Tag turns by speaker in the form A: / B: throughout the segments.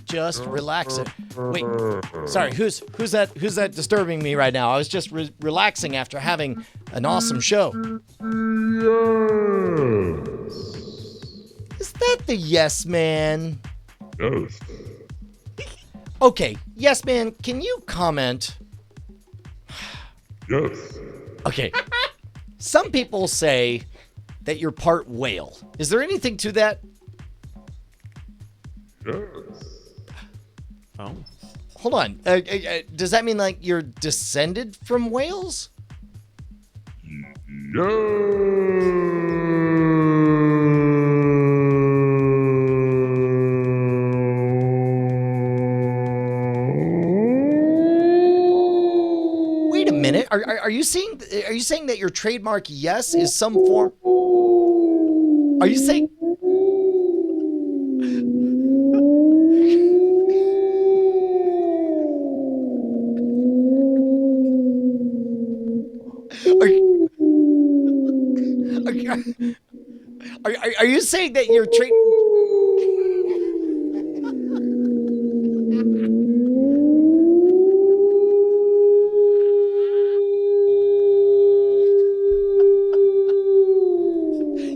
A: Just relax it. Wait, sorry, who's that disturbing me right now? I was just relaxing after having an awesome show.
B: Yes.
A: Is that the Yes Man?
B: Yes.
A: Okay, Yes Man, can you comment?
B: Yes.
A: Okay, some people say that you're part whale. Is there anything to that?
B: Yes.
C: Oh.
A: Hold on. Does that mean like you're descended from whales? Wait a minute. Are you saying that your trademark yes is some form? Are you saying? Are you saying that your trade?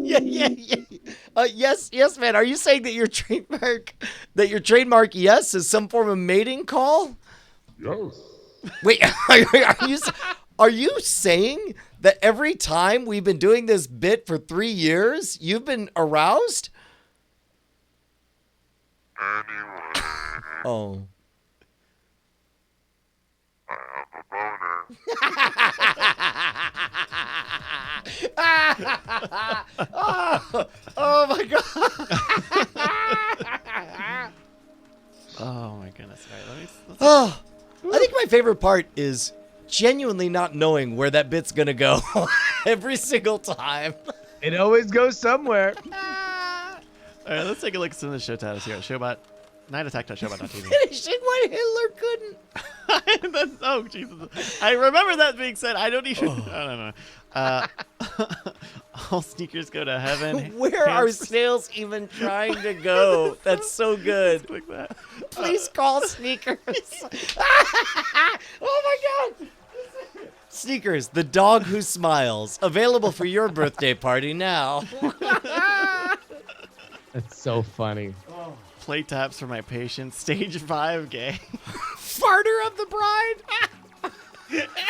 A: Yeah. Yes, man. Are you saying that your trademark yes is some form of mating call?
B: Yes.
A: Wait, are you saying that every time we've been doing this bit for 3 years, you've been aroused? Oh. Oh my god.
C: Oh my goodness. All right, let's
A: Oh, I think my favorite part is genuinely not knowing where that bit's gonna go every single time.
D: It always goes somewhere.
C: All right, let's take a look at some of the show titles here. Showbot, nightattack.showbot.tv.
A: Finishing what Hitler couldn't.
C: Oh, Jesus. I remember that being said. I don't even. I don't know. All sneakers go to heaven.
A: Where are snails even trying to go? That's so good.
C: Click that.
A: Please call Sneakers. Oh my god. Sneakers, the dog who smiles. Available for your birthday party now.
D: That's so funny.
C: Play taps for my patients. Stage 5 gay.
A: Farter of the bride.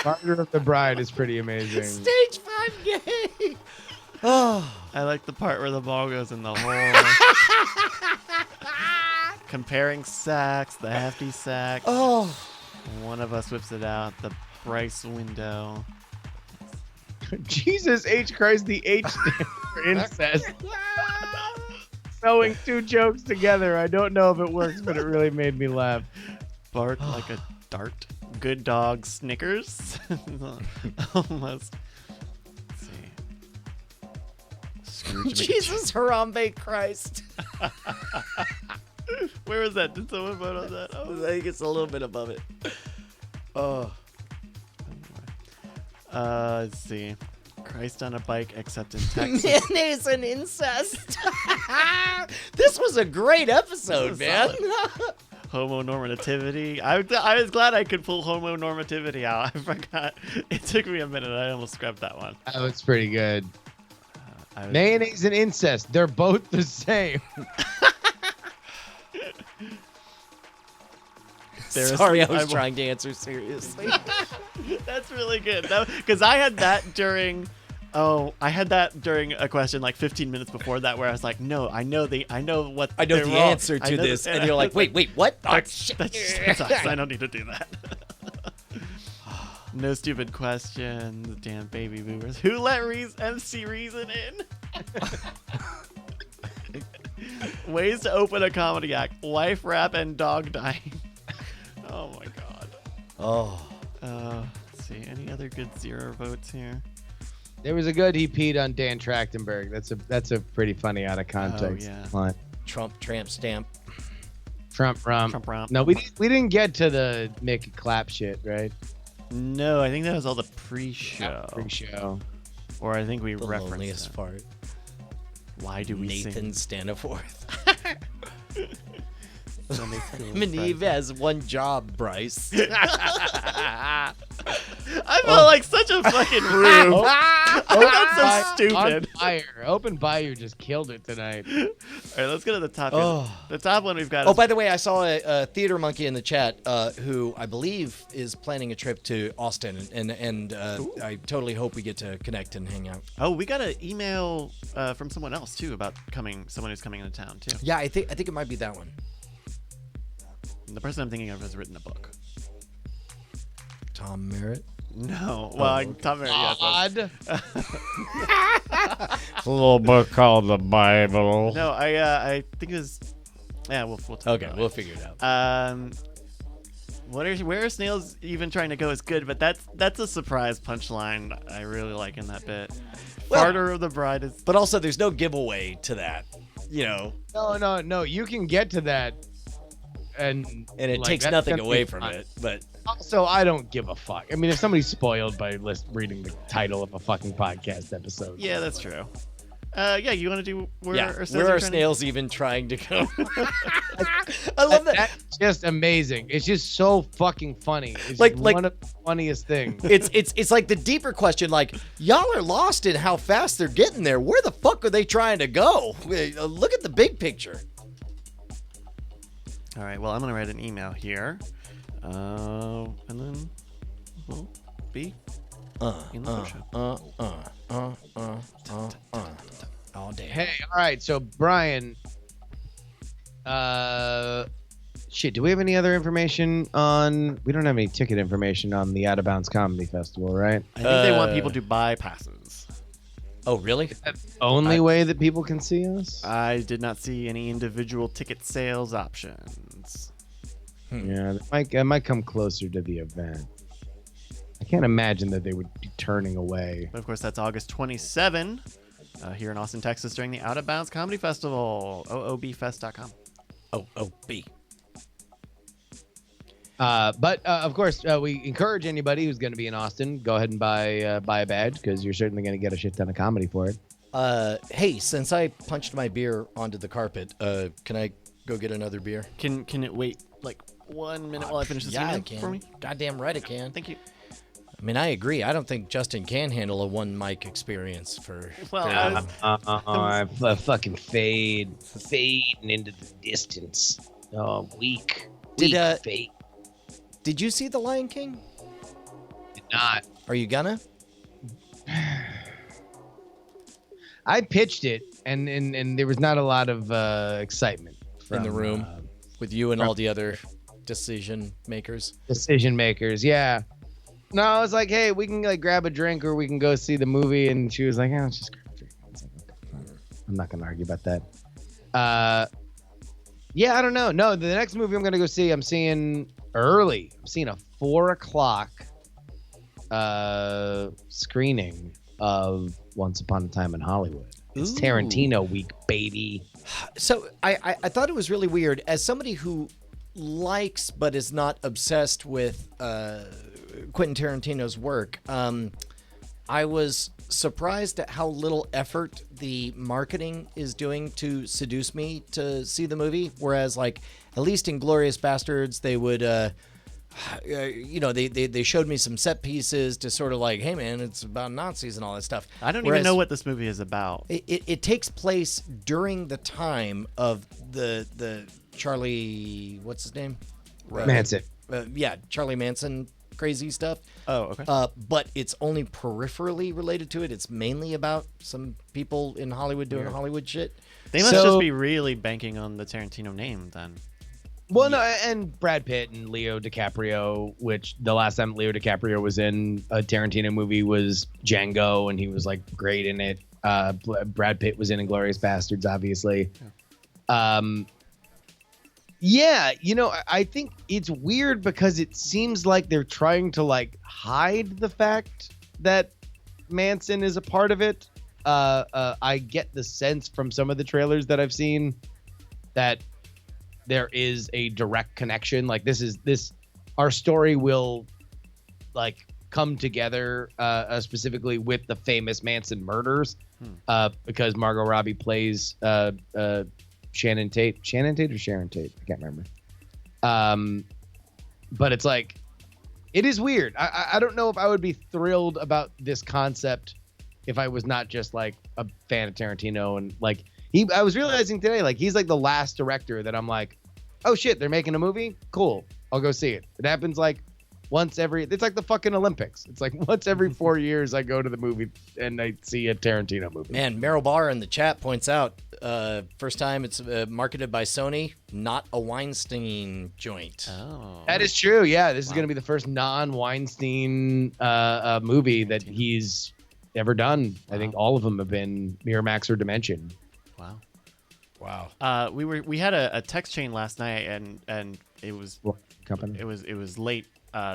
D: Partner of the Bride is pretty amazing.
A: Stage 5 gay. Oh.
C: I like the part where the ball goes in the hole. Comparing sacks, the hefty sack.
A: Oh.
C: One of us whips it out the Bryce window.
D: Jesus H. Christ, the H stands for incest. Sewing two jokes together. I don't know if it works, but it really made me laugh.
C: Bark like a dart. Good dog Snickers. Almost. Let's see. Scrooge
A: Jesus Harambe Christ.
C: Where was that? Did someone vote on that? Oh.
A: I think it's a little bit above it. Oh.
C: Let's see. Christ on a bike, except in Texas.
A: Mayonnaise and incest. This was a great episode, man.
C: Homonormativity. I was glad I could pull homonormativity out. I forgot. It took me a minute. I almost scrubbed that one.
D: That was pretty good. Mayonnaise and incest. They're both the same.
A: Sorry, I was trying to answer seriously.
C: That's really good. Because I had that during... Oh, I had that during a question like 15 minutes before that where I was like, no, I know the
A: answer to this. And you're like, wait, what? Oh, shit.
C: That sucks. I don't need to do that. No stupid questions. Damn baby boomers. Who let MC Reason in? Ways to open a comedy act. Wife rap and dog dying. Oh my god.
A: Oh.
C: Let's see. Any other good zero votes here?
D: There was a good he peed on Dan Trachtenberg. That's a pretty funny out of context line.
A: Trump tramp stamp.
D: Trump romp. No, we didn't get to the Mick clap shit, right?
C: No, I think that was all the pre-show.
D: Pre-show.
C: Or I think we
A: The
C: referenced
A: loneliest
C: it.
A: part.
C: Why do we
A: Nathan Staniforth.
C: sing?
A: Adam and Eve has one job, Bryce.
C: I felt like such a fucking rube. That's so stupid.
D: Open Bayou just killed it tonight.
C: All right, let's go to the top.
A: Oh.
C: The top one we've got.
A: Oh,
C: is-
A: by the way, I saw a theater monkey in the chat who I believe is planning a trip to Austin, and I totally hope we get to connect and hang out.
C: Oh, we got an email from someone else too about someone who's coming into town too.
A: Yeah, I think it might be that one.
C: The person I'm thinking of has written a book.
A: Tom Merritt.
C: No, well, Tom Merritt. Yes,
D: Odd.
A: A little book called the Bible.
C: no, I think it was. Yeah, we'll talk
A: Okay,
C: about
A: we'll
C: it.
A: figure it out.
C: Where are snails even trying to go is good, but that's a surprise punchline I really like in that bit.
A: Well-
C: Farter of the bride is.
A: But also, there's no giveaway to that, you know,
D: No. You can get to that, and
A: it
D: like,
A: takes
D: that's
A: nothing
D: gonna
A: away
D: be
A: from
D: fun.
A: it. But
D: Also, I don't give a fuck. I mean, if somebody's spoiled by reading the title of a fucking podcast episode,
C: Yeah, that's true. Yeah, you want to do
A: where are snails even trying to go? I love that.
D: That's just amazing. It's just so fucking funny. It's
A: Like-
D: one of the funniest things.
A: It's like the deeper question, like, y'all are lost in how fast they're getting there. Where the fuck are they trying to go? Look at the big picture.
C: All right, well, I'm going to write an email here. And then we'll be in the show.
A: Oh, damn.
D: Hey, all right. So Brian, shit. Do we have any other information on? We don't have any ticket information on the Out of Bounds Comedy Festival, right?
C: I think they want people to buy passes.
A: Oh, really?
D: That's the only way that people can see us.
C: I did not see any individual ticket sales options.
D: Yeah, that might come closer to the event. I can't imagine that they would be turning away.
C: But of course, that's August 27 here in Austin, Texas during the Out of Bounds Comedy Festival, oobfest.com.
A: OOB.
D: But of course, we encourage anybody who's going to be in Austin, go ahead and buy a badge because you're certainly going to get a shit ton of comedy for it.
A: Hey, since I punched my beer onto the carpet, can I go get another beer?
C: Can it wait like 1 minute while I finish this
A: Yeah, I
C: email
A: can.
C: for me?
A: Goddamn right I can.
C: Thank you.
A: I mean, I agree. I don't think Justin can handle a one mic experience for.
C: Well,
A: very
C: I
A: long.
C: was-
D: I fucking fading into the distance. Oh, weak fade.
A: Did you see The Lion King?
D: Did not.
A: Are you gonna?
D: I pitched it, and there was not a lot of excitement
A: In the room with you and all the other decision makers.
D: decision makers. Yeah. No, I was like, hey, we can like grab a drink or we can go see the movie, and she was like, yeah, let's just grab a drink. I was like, okay, I'm not gonna argue about that. Yeah, I don't know. No, the next movie I'm gonna go see, I'm seeing early. I'm seeing a 4:00 screening of Once Upon a Time in Hollywood. It's
A: Ooh.
D: Tarantino week, baby.
A: So I thought it was really weird. As somebody who likes but is not obsessed with Quentin Tarantino's work, I was surprised at how little effort the marketing is doing to seduce me to see the movie. Whereas, like, at least in Glorious Bastards, they would, they showed me some set pieces to sort of like, hey man, it's about Nazis and all that stuff.
C: I don't
A: Whereas
C: even know what this movie is about.
A: it takes place during the time of the Charlie, what's his name?
D: Manson.
A: Charlie Manson crazy stuff.
C: Oh, okay.
A: But it's only peripherally related to it. It's mainly about some people in Hollywood doing Hollywood shit.
C: They must
D: So-
C: just be really banking on the Tarantino name then.
D: Well, no, and Brad Pitt and Leo DiCaprio, which the last time Leo DiCaprio was in a Tarantino movie was Django, and he was like great in it. Brad Pitt was in Inglourious Bastards, obviously. Yeah, I think it's weird because it seems like they're trying to like hide the fact that Manson is a part of it. I get the sense from some of the trailers that I've seen that there is a direct connection. Like our story will like come together specifically with the famous Manson murders. because Margot Robbie plays Shannon Tate. Shannon Tate or Sharon Tate? I can't remember. But it's like, it is weird. I don't know if I would be thrilled about this concept if I was not just like a fan of Tarantino. And like I was realizing today, like he's like the last director that I'm like, oh shit, they're making a movie? Cool. I'll go see it. It happens like it's like the fucking Olympics. It's like once every 4 years I go to the movie and I see a Tarantino movie.
A: Man, Meryl Barr in the chat points out, first time it's marketed by Sony, not a Weinstein joint.
C: Oh.
D: That is true. Yeah, this is going to be the first non-Weinstein movie that he's ever done. Wow. I think all of them have been Miramax or Dimension.
A: Wow.
C: We had a text chain last night and it was
D: company.
C: It was late.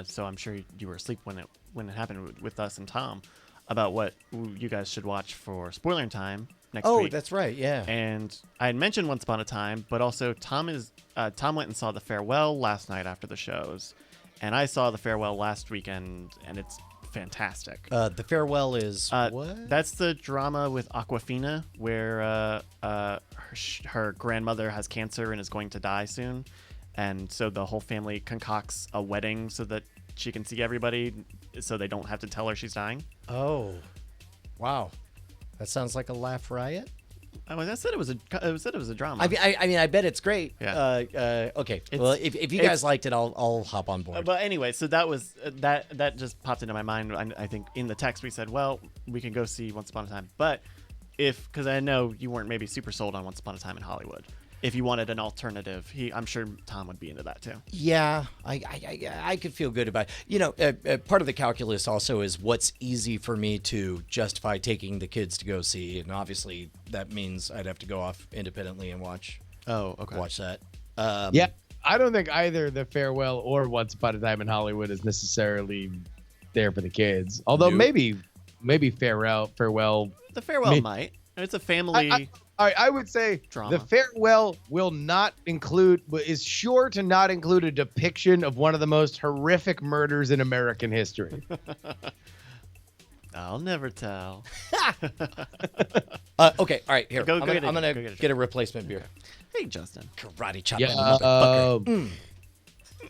C: So I'm sure you were asleep when it happened with us and Tom about what you guys should watch for spoiler time next week.
A: Oh, that's right. Yeah.
C: And I had mentioned Once Upon a Time, but also Tom went and saw The Farewell last night after the shows, and I saw The Farewell last weekend, and it's fantastic.
A: The Farewell is what?
C: That's the drama with Awkwafina where her grandmother has cancer and is going to die soon. And so the whole family concocts a wedding so that she can see everybody so they don't have to tell her she's dying.
A: Oh, wow. That sounds like a laugh riot.
C: Oh, I said it was a drama.
A: I mean, I bet it's great.
C: Yeah.
A: Okay. Well, if you guys liked it, I'll hop on board.
C: But anyway, so that was that just popped into my mind. I think in the text we said, well, we can go see Once Upon a Time, but because I know you weren't maybe super sold on Once Upon a Time in Hollywood. If you wanted an alternative, I'm sure Tom would be into that too.
A: Yeah, I could feel good about it. You know, part of the calculus also is what's easy for me to justify taking the kids to go see, and obviously that means I'd have to go off independently and watch.
C: Oh, okay.
A: Watch that.
D: Yeah, I don't think either The Farewell or Once Upon a Time in Hollywood is necessarily there for the kids. Although maybe Farewell.
C: The Farewell might. It's a family.
D: I would say
C: drama.
D: The Farewell is sure to not include a depiction of one of the most horrific murders in American history.
C: I'll never tell.
A: Okay, all right, here.
C: I'm
A: gonna get a replacement beer.
C: Hey, Justin.
A: Karate chop that motherfucker.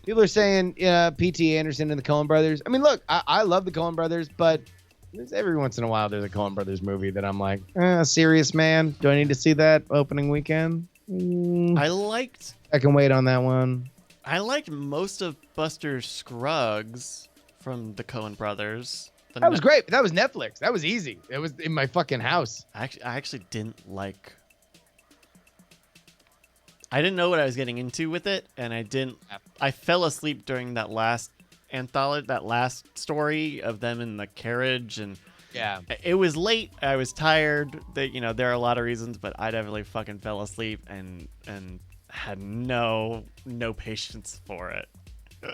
D: People are saying P.T. Anderson and the Coen Brothers. I mean, look, I love the Coen Brothers, but every once in a while there's a Coen Brothers movie that I'm like, Serious Man? Do I need to see that opening weekend?
C: I
D: can wait on that one.
C: I liked most of Buster Scruggs from the Coen Brothers.
D: That was great. That was Netflix. That was easy. It was in my fucking house.
C: I actually didn't like. I didn't know what I was getting into with it, and I fell asleep during that last anthology, that last story of them in the carriage, and
D: yeah,
C: it was late. I was tired. There are a lot of reasons, but I definitely fucking fell asleep and had no patience for it.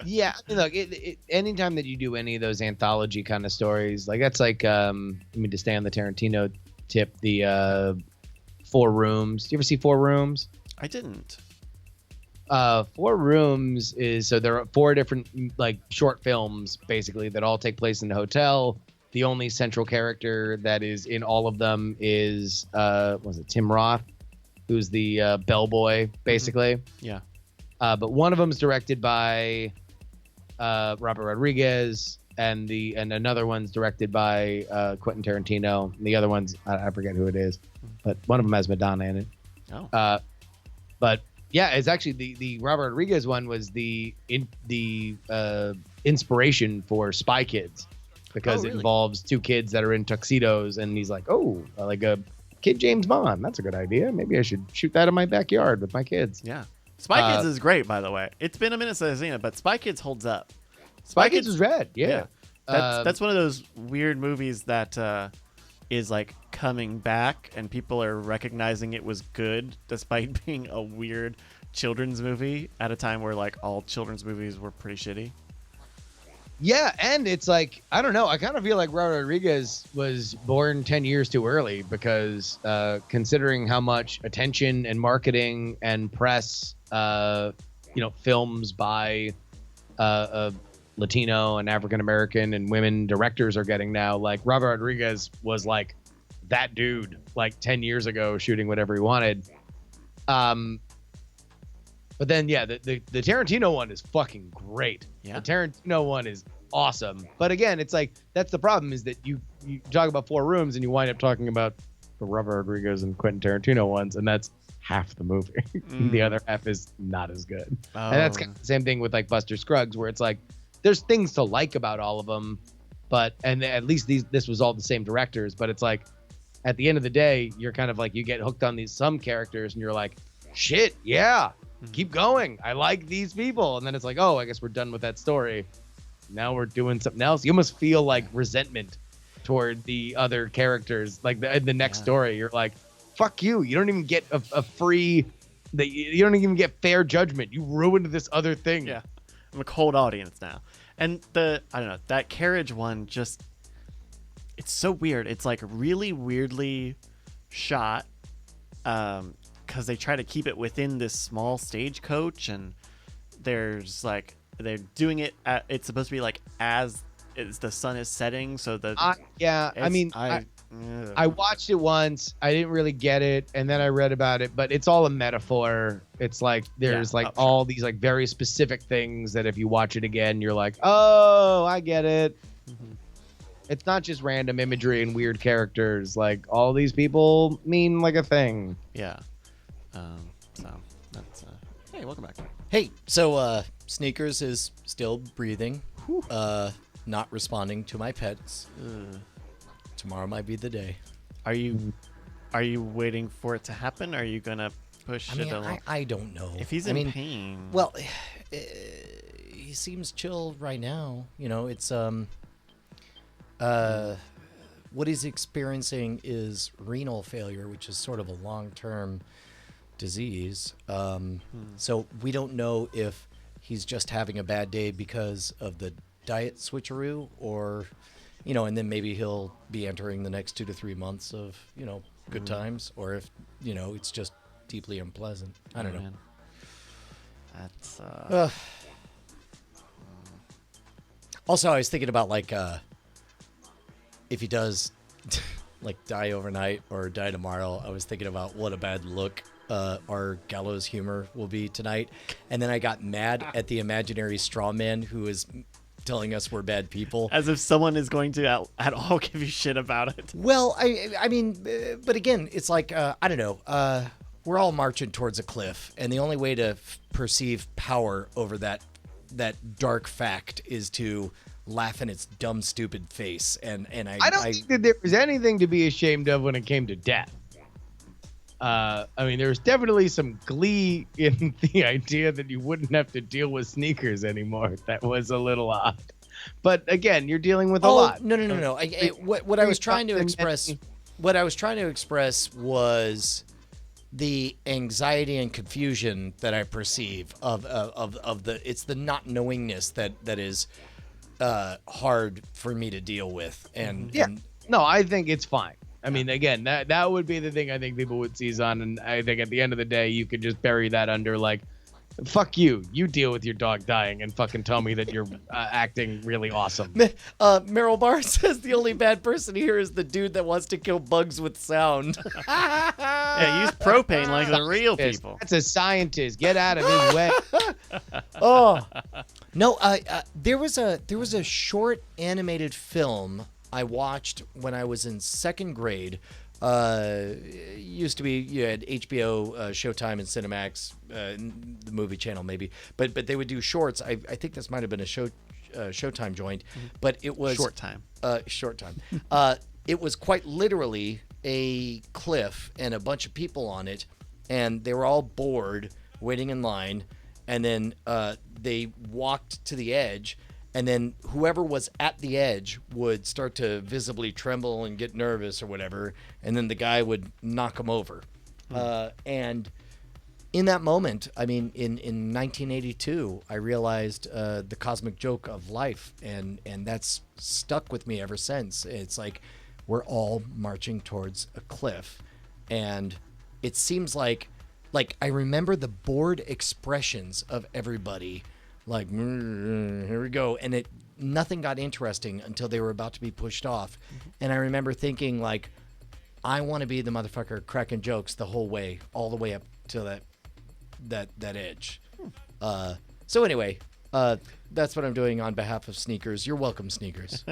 D: Yeah, look, anytime that you do any of those anthology kind of stories, like that's like, I mean, to stay on the Tarantino tip, the 4 Rooms. Do you ever see 4 Rooms?
C: I didn't.
D: 4 Rooms is, so there are 4 different like short films basically that all take place in a hotel. The only central character that is in all of them is Tim Roth, who's the bellboy basically.
C: Mm-hmm. Yeah.
D: But one of them is directed by Robert Rodriguez, and another one's directed by Quentin Tarantino. And the other one's I forget who it is, but one of them has Madonna in it.
C: Oh.
D: But yeah, it's actually the Robert Rodriguez one was the inspiration for Spy Kids, because it involves 2 kids that are in tuxedos, and he's like, like a Kid James Bond. That's a good idea. Maybe I should shoot that in my backyard with my kids.
C: Yeah. Spy Kids is great, by the way. It's been a minute since I've seen it, but Spy Kids holds up.
D: Spy Kids is rad. Yeah.
C: That's one of those weird movies that is like coming back, and people are recognizing it was good despite being a weird children's movie at a time where like all children's movies were pretty shitty.
D: Yeah, and it's like, I don't know, I kind of feel like Robert Rodriguez was born 10 years too early, because considering how much attention and marketing and press films by Latino and African American and women directors are getting now, like Robert Rodriguez was like that dude like 10 years ago shooting whatever he wanted. But then, yeah, the Tarantino one is fucking great.
C: Yeah.
D: The Tarantino one is awesome. But again, it's like, that's the problem, is that you talk about Four Rooms and you wind up talking about the Robert Rodriguez and Quentin Tarantino ones, and that's half the movie. The other half is not as good. And that's kind of the same thing with like Buster Scruggs, where it's like, there's things to like about all of them, and at least this was all the same directors, but it's like, at the end of the day, you're kind of like, you get hooked on some characters and you're like, shit, yeah. Keep going. I like these people. And then it's like, oh, I guess we're done with that story. Now we're doing something else. You almost feel like resentment toward the other characters. Like the next story, you're like, fuck you. You don't even get a free, you don't even get fair judgment. You ruined this other thing.
C: Yeah. I'm a cold audience now. And I don't know, that carriage one just, it's so weird. It's like really weirdly shot. Because they try to keep it within this small stagecoach, and there's like, they're doing it it's supposed to be like as the sun is setting, so that
D: I watched it once, I didn't really get it, and then I read about it, but it's all a metaphor. It's like there's all these like very specific things that if you watch it again, you're like, oh, I get it. It's not just random imagery and weird characters. Like, all these people mean like a thing.
C: Yeah. So that's hey, welcome back.
A: Hey, so Sneakers is still breathing, not responding to my pets. Tomorrow might be the day.
C: Are you waiting for it to happen? Or are you gonna push it along?
A: I don't know.
C: If he's in pain.
A: Well, he seems chill right now. You know, it's what he's experiencing is renal failure, which is sort of a long-term disease. So we don't know if he's just having a bad day because of the diet switcheroo, or, you know, and then maybe he'll be entering the next 2 to 3 months of, you know, good times, or if, you know, it's just deeply unpleasant. I don't know.
C: Man. That's
A: Also, I was thinking about like if he does like die overnight or die tomorrow, I was thinking about what a bad look our gallows humor will be tonight. And then I got mad at the imaginary straw man who is telling us we're bad people.
C: as if someone is going to at all give you shit about it.
A: Well, I mean, but again, it's like, I don't know. We're all marching towards a cliff, and the only way to perceive power over that dark fact is to laugh in its dumb, stupid face. And
D: I don't think that there was anything to be ashamed of when it came to death. I mean, there's definitely some glee in the idea that you wouldn't have to deal with Sneakers anymore. That was a little odd. But again, you're dealing with a lot.
A: No. What I was trying to express, was the anxiety and confusion that I perceive of it's the not knowingness that is hard for me to deal with. And
D: no, I think it's fine. I mean, again, that would be the thing I think people would seize on, and I think at the end of the day, you could just bury that under like, fuck you. You deal with your dog dying and fucking tell me that you're acting really awesome.
A: Meryl Barr says the only bad person here is the dude that wants to kill bugs with sound.
C: Yeah, use propane like the real people.
D: That's a scientist. Get out of his way.
A: Oh no! There was a short animated film I watched when I was in second grade. Used to be, you had HBO, Showtime, and Cinemax, the movie channel maybe, but they would do shorts. I think this might have been a Showtime joint, but it was
C: Short time.
A: It was quite literally a cliff and a bunch of people on it, and they were all bored waiting in line, and then they walked to the edge. And then whoever was at the edge would start to visibly tremble and get nervous or whatever. And then the guy would knock them over. And in that moment, I mean, in 1982, I realized the cosmic joke of life. And that's stuck with me ever since. It's like we're all marching towards a cliff. And it seems like I remember the bored expressions of everybody. Like, here we go. And nothing got interesting until they were about to be pushed off. And I remember thinking, like, I want to be the motherfucker cracking jokes the whole way, all the way up to that edge. So anyway, that's what I'm doing on behalf of Sneakers. You're welcome, Sneakers.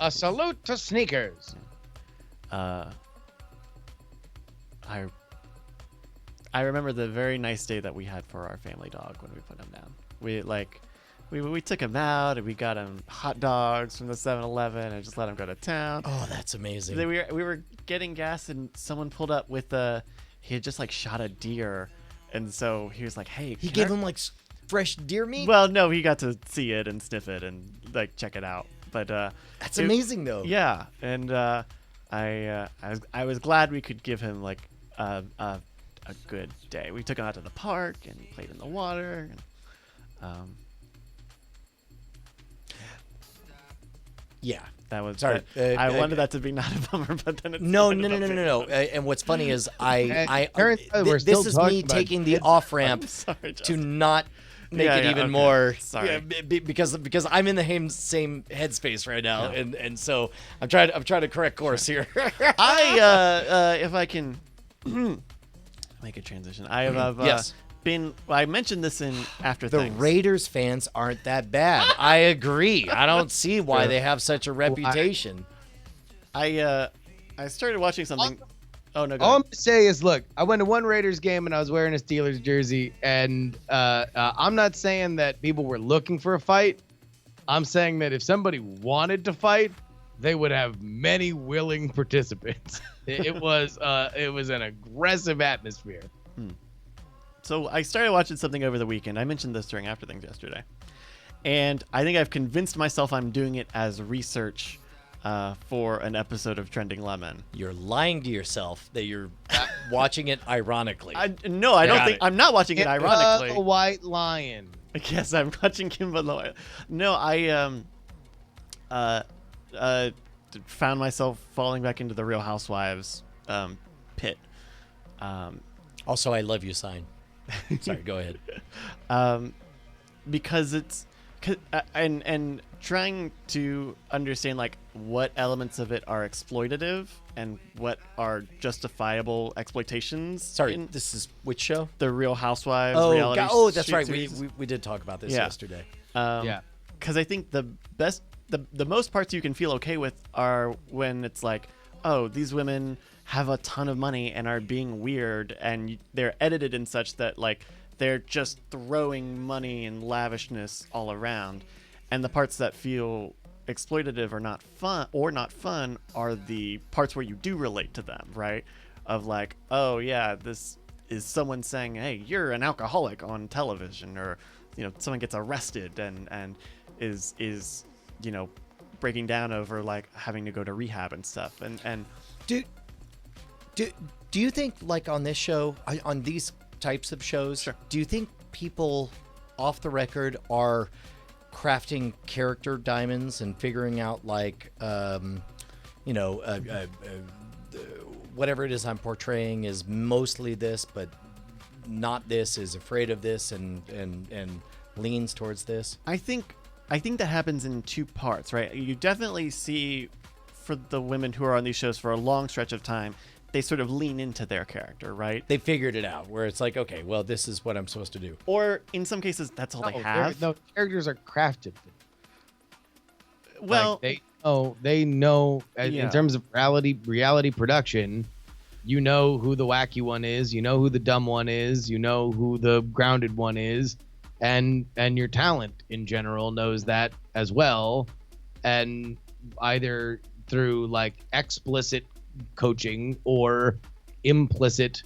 D: A salute to Sneakers.
C: I remember the very nice day that we had for our family dog when we put him down. We took him out and we got him hot dogs from the 7-Eleven and just let him go to town.
A: Oh, that's amazing.
C: Then we were getting gas and someone pulled up with he had just like shot a deer, and so he was like, "Hey,"
A: He gave him like fresh deer meat.
C: Well, no, he got to see it and sniff it and like check it out. But
A: that's amazing, though.
C: Yeah, and I was glad we could give him like a good day. We took him out to the park and played in the water. And,
A: yeah,
C: that was
A: sorry.
C: I wanted that to be not a bummer, but then it's
A: no. And what's funny is this is me taking the off ramp to not make it even more.
C: Sorry,
A: because I'm in the same headspace right now, and so I'm trying to correct course here.
C: If I can make a transition, I have
A: yes.
C: I mentioned this in After
A: The
C: Things.
A: Raiders fans aren't that bad. I agree. I don't see why they have such a reputation.
C: I started watching something. Oh no! Go
D: All
C: ahead.
D: I'm gonna say is, look, I went to one Raiders game and I was wearing a Steelers jersey, and I'm not saying that people were looking for a fight. I'm saying that if somebody wanted to fight, they would have many willing participants. It was an aggressive atmosphere.
C: So I started watching something over the weekend. I mentioned this during After Things yesterday, and I think I've convinced myself I'm doing it as research for an episode of Trending Lemon.
A: You're lying to yourself that you're watching it ironically.
C: No, I don't think I'm not watching it ironically.
D: A white lion.
C: Yes, I'm watching Kimba the White. No, I found myself falling back into the Real Housewives pit.
A: Also, I love you sign. Sorry, go ahead.
C: Because it's and trying to understand like what elements of it are exploitative and what are justifiable exploitations.
A: Sorry, this is which show?
C: The Real Housewives.
A: Oh,
C: reality
A: that's right.
C: series.
A: We did talk about this yesterday.
C: Because I think the most parts you can feel okay with are when it's like, oh, these women have a ton of money and are being weird, and they're edited in such that like they're just throwing money and lavishness all around. And the parts that feel exploitative or not fun are the parts where you do relate to them, right? Of like, oh yeah, this is someone saying, hey, you're an alcoholic on television, or someone gets arrested and is breaking down over like having to go to rehab and stuff. And
A: do you think like on this show, on these types of shows,
C: sure,
A: do you think people off the record are crafting character diamonds and figuring out like whatever it is I'm portraying is mostly this, but not this, is afraid of this and leans towards this?
C: I think that happens in two parts, right? You definitely see for the women who are on these shows for a long stretch of time, they sort of lean into their character, right?
A: They figured it out where it's like, okay, well, this is what I'm supposed to do.
C: Or in some cases, that's all they have.
D: No, characters are crafted.
C: Well,
D: like they know in terms of reality production, you know who the wacky one is, you know who the dumb one is, you know who the grounded one is, and your talent in general knows that as well. And either through like explicit coaching or implicit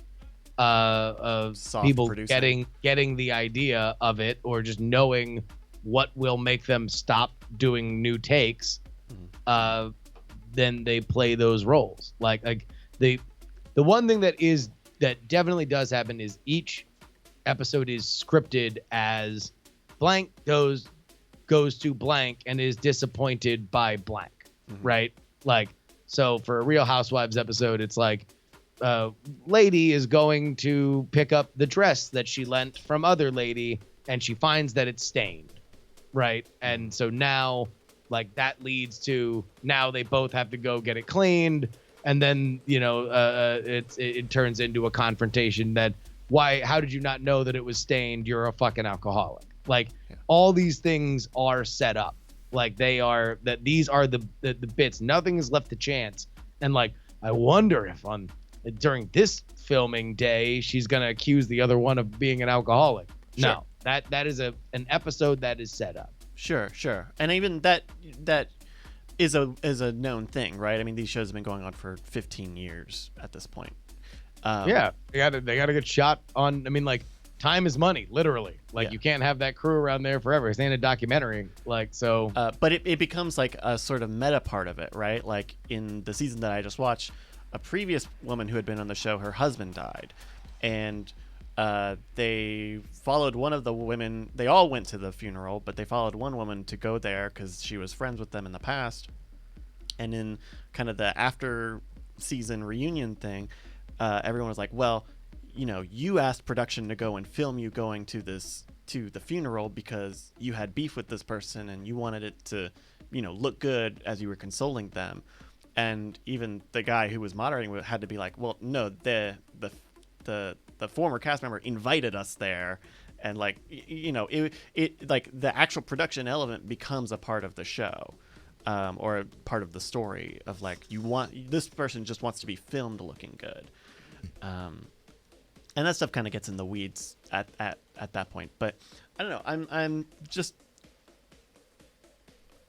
D: people
C: producing,
D: getting the idea of it, or just knowing what will make them stop doing new takes, then they play those roles. Like the one thing that definitely does happen is each episode is scripted as blank goes to blank and is disappointed by blank, right? Like, so for a Real Housewives episode, it's like lady is going to pick up the dress that she lent from other lady, and she finds that it's stained, right? And so now Like that leads to now they both have to go get it cleaned, and then it turns into a confrontation that how did you not know that it was stained? You're a fucking alcoholic. Like all these things are set up. Like these are the bits. Nothing is left to chance. And like I wonder if during this filming day she's gonna accuse the other one of being an alcoholic. Sure. No, that is an episode that is set up.
C: Sure. And even that is a known thing, right? I mean, these shows have been going on for 15 years at this point.
D: Yeah, they gotta get shot on. I mean, like time is money, literally. Like you can't have that crew around there forever. It's ain't a documentary, like so.
C: But it becomes like a sort of meta part of it, right? Like in the season that I just watched, a previous woman who had been on the show, her husband died, and they followed one of the women. They all went to the funeral, but they followed one woman to go there because she was friends with them in the past. And in kind of the after season reunion thing, everyone was like, well, you know, you asked production to go and film you going to the funeral because you had beef with this person and you wanted it to, you know, look good as you were consoling them. And even the guy who was moderating had to be like, well, no, the former cast member invited us there. And like, you know, it like the actual production element becomes a part of the show. Or a part of the story of like, this person just wants to be filmed looking good. And that stuff kind of gets in the weeds at that point. But I don't know.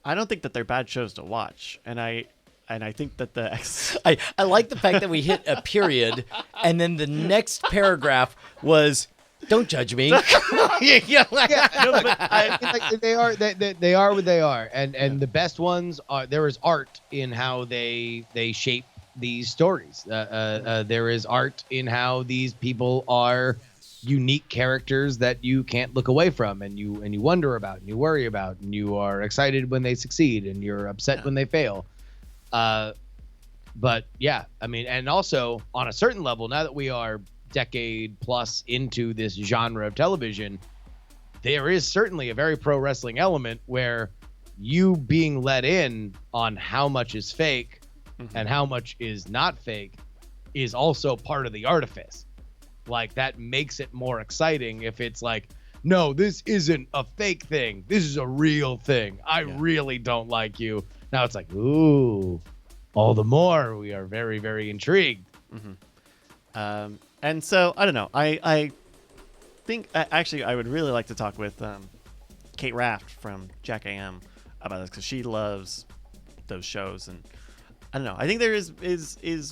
C: I don't think that they're bad shows to watch. And I think that
A: I like the fact that we hit a period and then the next paragraph was, don't judge me.
D: No, but they are what they are, and the best ones are. There is art in how they shape these stories. There is art in how these people are unique characters that you can't look away from, and you wonder about, and you worry about, and you are excited when they succeed, and you're upset when they fail. But yeah, I mean, and also on a certain level, now that we are decade plus into this genre of television, there is certainly a very pro wrestling element where you being let in on how much is fake and how much is not fake is also part of the artifice. Like that makes it more exciting if it's like, no, this isn't a fake thing, this is a real thing. I really don't like you. Now it's like, ooh, all the more we are very, very intrigued.
C: And so I don't know. I think actually I would really like to talk with Kate Raft from Jack AM about this because she loves those shows, and I don't know. I think there is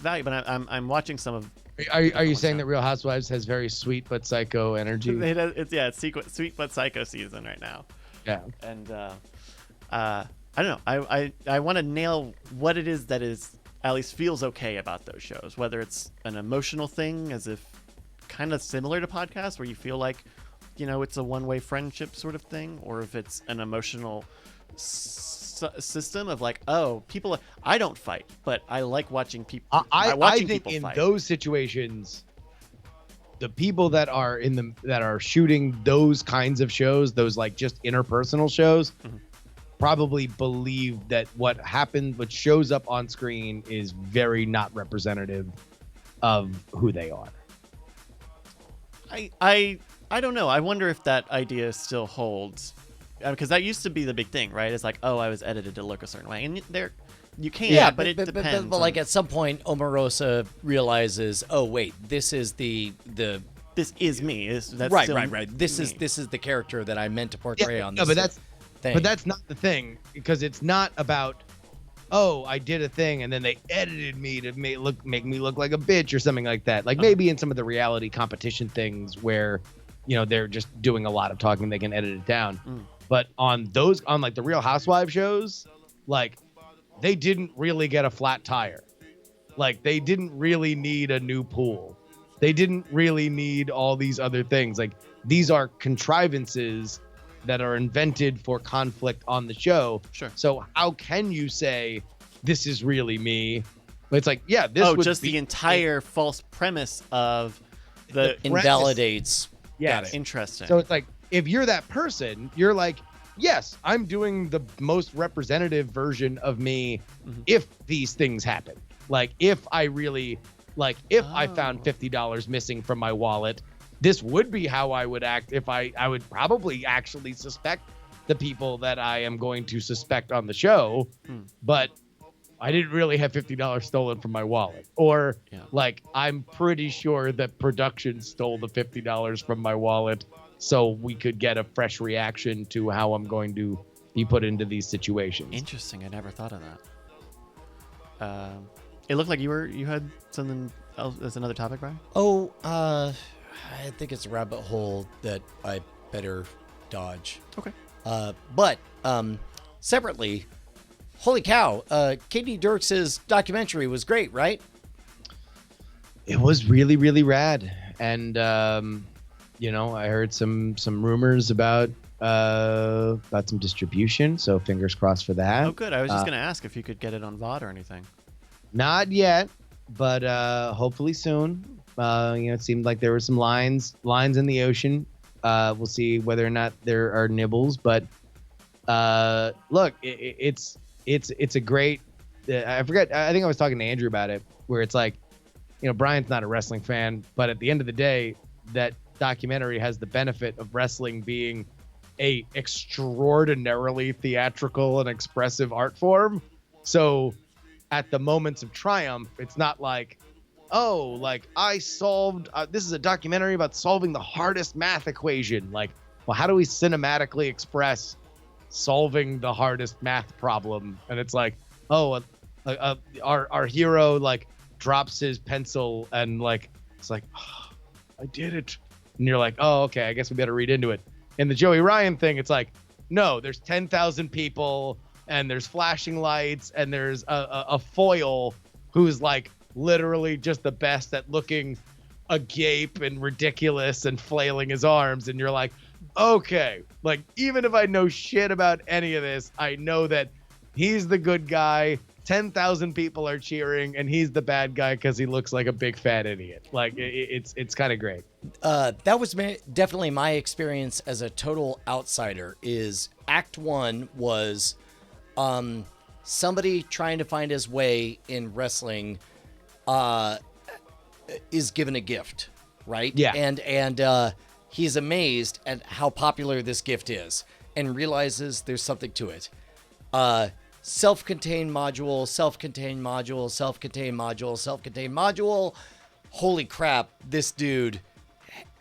C: value, but I'm watching some of.
D: Are you saying that Real Housewives has very sweet but psycho energy?
C: It's sweet but psycho season right now.
D: Yeah.
C: And I don't know. I want to nail what it is that is at least feels okay about those shows, whether it's an emotional thing, as if kind of similar to podcasts where you feel like, you know, it's a one-way friendship sort of thing, or if it's an emotional system of like, oh, people, I don't fight, but I like watching people.
D: I think in those situations, the people that are shooting those kinds of shows, those like just interpersonal shows, probably believe that what shows up on screen is very not representative of who they are.
C: I don't know. I wonder if that idea still holds, because that used to be the big thing, right? It's like, oh, I was edited to look a certain way, and you can, but it depends.
A: But like at some point, Omarosa realizes, oh wait, this is
C: this is me. That's
A: right. This is the character that I meant to portray on this.
D: No, but that's not the thing, because it's not about, oh, I did a thing and then they edited me to make me look like a bitch or something like that. Like maybe in some of the reality competition things where, you know, they're just doing a lot of talking, they can edit it down. But on like the Real Housewives shows, like they didn't really get a flat tire. Like they didn't really need a new pool. They didn't really need all these other things. Like these are contrivances that are invented for conflict on the show.
C: Sure.
D: So how can you say this is really me? It's like, yeah, this
C: would just the entire false premise of the
A: invalidates.
D: Yeah,
C: interesting.
D: So it's like, if you're that person, you're like, yes, I'm doing the most representative version of me if these things happen. Like, if I really, like, if I found $50 missing from my wallet, this would be how I would act. If I would probably actually suspect the people that I am going to suspect on the show, but I didn't really have $50 stolen from my wallet. Or, like, I'm pretty sure that production stole the $50 from my wallet so we could get a fresh reaction to how I'm going to be put into these situations.
C: Interesting. I never thought of that. It looked like you had something else as another topic, Brian?
A: Oh, I think it's a rabbit hole that I better dodge.
C: Okay.
A: But separately, holy cow, Katie Dirks' documentary was great, right?
D: It was really, really rad. And, you know, I heard some rumors about some distribution, so fingers crossed for that.
C: Oh, good. I was just going to ask if you could get it on VOD or anything.
D: Not yet, but hopefully soon. You know, it seemed like there were some lines in the ocean. We'll see whether or not there are nibbles, but look, it's a great. I forget. I think I was talking to Andrew about it, where it's like, you know, Brian's not a wrestling fan, but at the end of the day, that documentary has the benefit of wrestling being a extraordinarily theatrical and expressive art form. So at the moments of triumph, it's not like, oh, like I solved, this is a documentary about solving the hardest math equation. Like, well, how do we cinematically express solving the hardest math problem? And it's like, oh, our hero like drops his pencil and like, it's like, oh, I did it. And you're like, oh, okay, I guess we better read into it. In the Joey Ryan thing, it's like, no, there's 10,000 people and there's flashing lights and there's a foil who's like literally just the best at looking agape and ridiculous and flailing his arms. And you're like, okay, like even if I know shit about any of this, I know that he's the good guy. 10,000 people are cheering and he's the bad guy because he looks like a big fat idiot. Like it's kind of great.
A: That was definitely my experience as a total outsider. Is Act 1 was somebody trying to find his way in wrestling is given a gift, right?
D: Yeah.
A: And he's amazed at how popular this gift is and realizes there's something to it. Self-contained module, self-contained module, self-contained module, self-contained module. Holy crap, this dude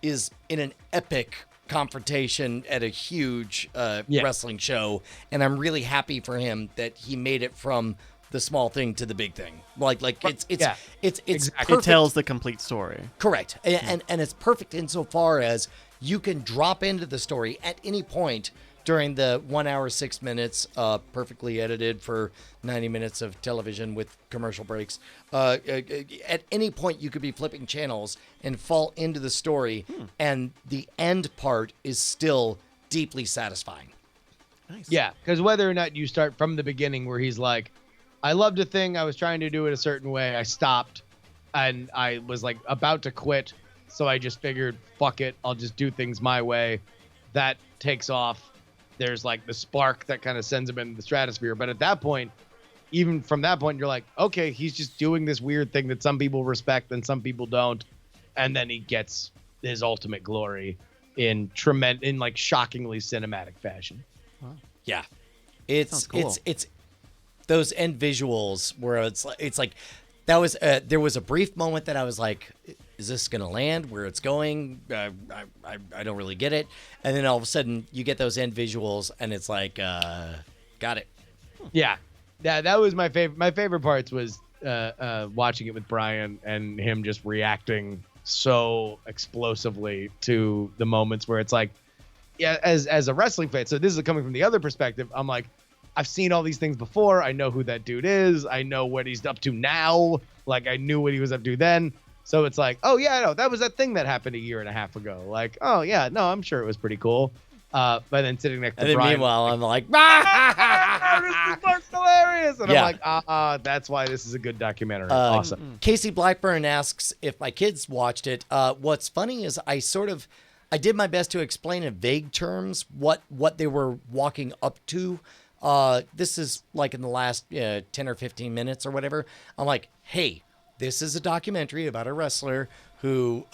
A: is in an epic confrontation at a huge wrestling show, and I'm really happy for him that he made it from the small thing to the big thing. Like it's
D: Exactly.
A: perfect.
C: It tells the complete story.
A: Correct. And it's perfect insofar as you can drop into the story at any point during the 1 hour, 6 minutes, perfectly edited for 90 minutes of television with commercial breaks. At any point, you could be flipping channels and fall into the story, and the end part is still deeply satisfying.
C: Nice.
D: Yeah, because whether or not you start from the beginning where he's like, I loved a thing, I was trying to do it a certain way, I stopped, and I was like about to quit, so I just figured, fuck it, I'll just do things my way. That takes off. There's like the spark that kind of sends him into the stratosphere. But at that point, even from that point, you're like, okay, he's just doing this weird thing that some people respect and some people don't. And then he gets his ultimate glory in like shockingly cinematic fashion.
C: Wow.
A: Yeah. It's
C: cool.
A: it's those end visuals where it's like that was there was a brief moment that I was like, is this going to land where it's going? I don't really get it. And then all of a sudden you get those end visuals and it's like, got it.
D: Yeah. That was my favorite. My favorite parts was watching it with Brian and him just reacting so explosively to the moments where it's like, yeah, as a wrestling fan. So this is coming from the other perspective. I'm like, I've seen all these things before. I know who that dude is. I know what he's up to now. Like I knew what he was up to then. So it's like, oh yeah, no, that was that thing that happened a year and a half ago. Like, oh yeah, no, I'm sure it was pretty cool. But then sitting next to
A: And then
D: Brian,
A: meanwhile, I'm like,
D: this part's hilarious, and
A: Yeah.
D: I'm like, that's why this is a good documentary. Awesome.
A: Casey Blackburn asks if my kids watched it. What's funny is I sort of I did my best to explain in vague terms what they were walking up to. This is like in the last 10 or 15 minutes or whatever. I'm like, hey, this is a documentary about a wrestler who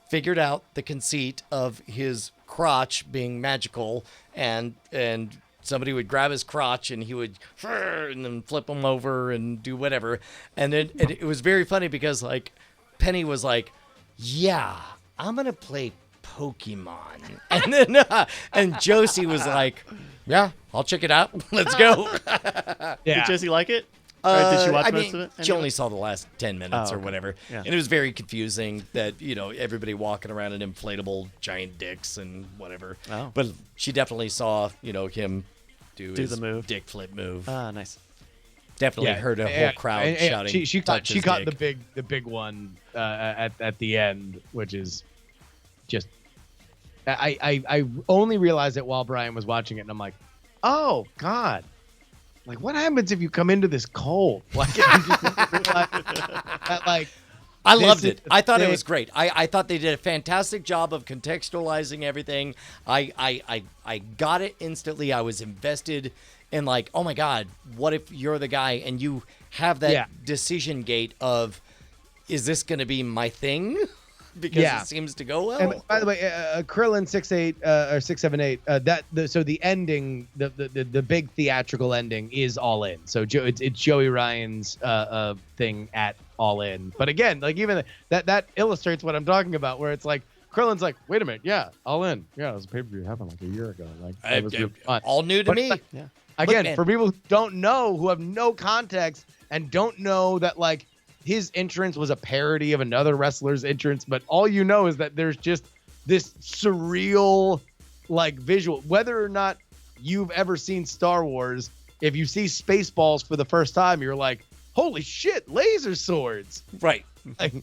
A: figured out the conceit of his crotch being magical, and somebody would grab his crotch and he would and then flip him over and do whatever. And then it was very funny because like Penny was like, yeah, I'm going to play Pokemon. And then and Josie was like, yeah, I'll check it out. Let's go.
C: Did Josie like it? Or did she watch most of it?
A: She only saw the last 10 minutes or whatever.
C: Yeah.
A: And it was very confusing that, everybody walking around in inflatable giant dicks and whatever.
C: Oh.
A: But she definitely saw, him do his
C: the move.
A: dick flip move.
C: Nice.
A: Definitely heard a whole crowd shouting.
D: She
A: "Touch his
D: caught
A: dick."
D: the big one at the end, which is just I only realized it while Brian was watching it, and I'm like, oh God. Like, what happens if you come into this cold? Like,
A: I loved it. I thought it was great. I thought they did a fantastic job of contextualizing everything. I got it instantly. I was invested in like, oh my God, what if you're the guy and you have that decision gate of, is this going to be my thing? Because it seems to go well.
D: And by the way, Krillin 6'8" or 6'7" so the ending, the big theatrical ending is All In. So it's Joey Ryan's thing at All In. But again, like even that illustrates what I'm talking about, where it's like Krillin's like, wait a minute, All In, it was a pay-per-view happened like a year ago. Like it was really fun.
A: All new to me.
D: Like, again, for people who don't know, who have no context and don't know that like his entrance was a parody of another wrestler's entrance, but all you know is that there's just this surreal like visual. Whether or not you've ever seen Star Wars, if you see Spaceballs for the first time, you're like, holy shit, laser swords.
A: Right.
D: Like,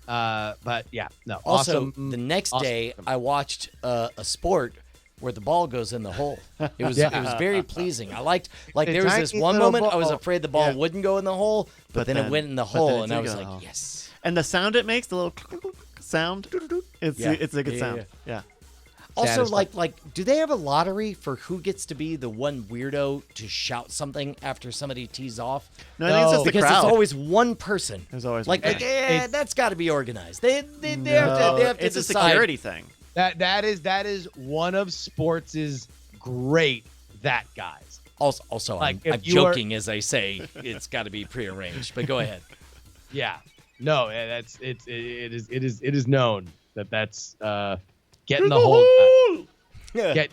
D: but yeah, no.
A: Also,
D: awesome.
A: the next day, I watched a sport where the ball goes in the hole. It was very pleasing. I liked there was this one moment I was afraid the ball wouldn't go in the hole, but then it went in the hole, and I was like, yes.
C: And the sound it makes, the little sound, it's a good sound. Yeah.
A: Also, like, do they have a lottery for who gets to be the one weirdo to shout something after somebody tees off?
C: No, I think it's just the
A: because
C: crowd.
A: it's always one person.
C: There's always
A: like,
C: one.
A: That's got to be organized. They have to
C: it's a
A: decide.
C: security thing.
D: That is one of sports' great that guys.
A: Also,
D: Like,
A: I'm joking as I say it's got to be prearranged. But go ahead.
D: Yeah, no, it is known that's get in the hole. Get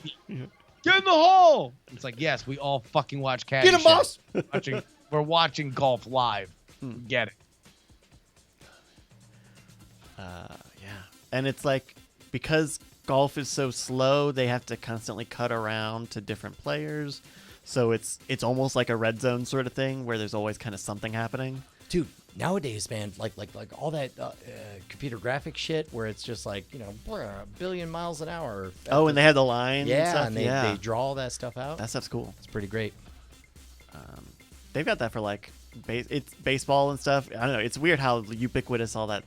D: in the hole. It's like, yes, we all fucking watch Caddy.
A: Get him, boss.
D: We're watching golf live. Get it.
C: Yeah, and it's like, because golf is so slow, they have to constantly cut around to different players. So it's almost like a red zone sort of thing where there's always kind of something happening.
A: Dude, nowadays, man, like all that computer graphic shit where it's just like, a billion miles an hour.
C: Oh, and they have the lines.
A: Yeah,
C: and
A: and
C: stuff.
A: they draw all that stuff out.
C: That stuff's cool.
A: It's pretty great.
C: They've got that for like it's baseball and stuff. I don't know. It's weird how ubiquitous all that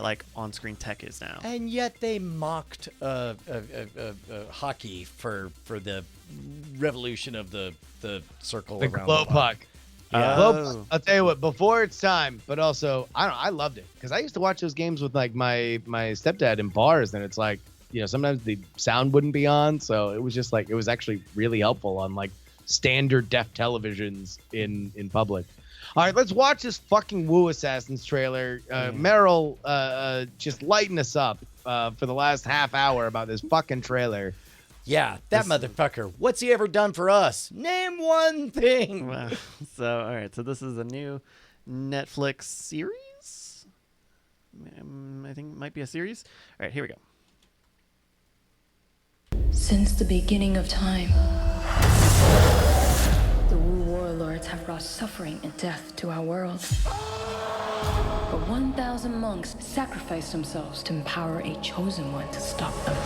C: like on-screen tech is now.
A: And yet they mocked hockey for the revolution of the circle
D: The
A: around
D: glow
A: the
D: puck.
C: Yeah.
D: Glow, I'll tell you what. Before it's time, but also I loved it because I used to watch those games with like my stepdad in bars, and it's like sometimes the sound wouldn't be on, so it was just like it was actually really helpful on like standard def televisions in public. All right, let's watch this fucking Woo Assassins trailer. Meryl just lighting us up for the last half hour about this fucking trailer.
A: Yeah, that motherfucker. What's he ever done for us? Name one thing.
C: Wow. So, all right. So this is a new Netflix series. I think it might be a series. All right, here we go.
E: Since the beginning of time, the Wu warlords have brought suffering and death to our world. But 1,000 monks sacrificed themselves to empower a chosen one to stop them.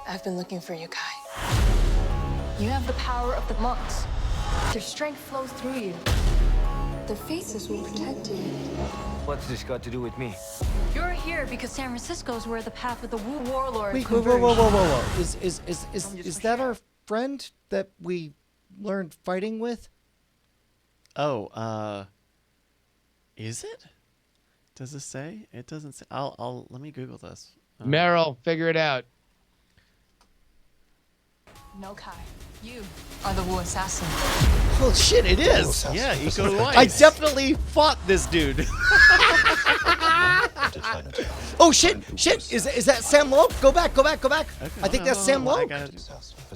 F: I've been looking for you, Kai. You have the power of the monks. Their strength flows through you. The faces will protect you.
G: What's this got to do with me?
E: You're here because San Francisco is where the path of the warlords
A: Wait,
E: converge.
A: whoa. Is that our friend that we learned fighting with?
C: Oh, is it? Does it say? It doesn't say. I'll let me Google this.
D: Meryl, figure it out.
F: No, Kai. You are the Wu assassin.
A: Oh shit, it is.
C: Yeah, Iko
A: I
C: Uwais.
A: definitely fought this dude. Oh shit! Is that Sam Lowe? Go back. I think that's Sam Lowe.
C: I got it.
H: Is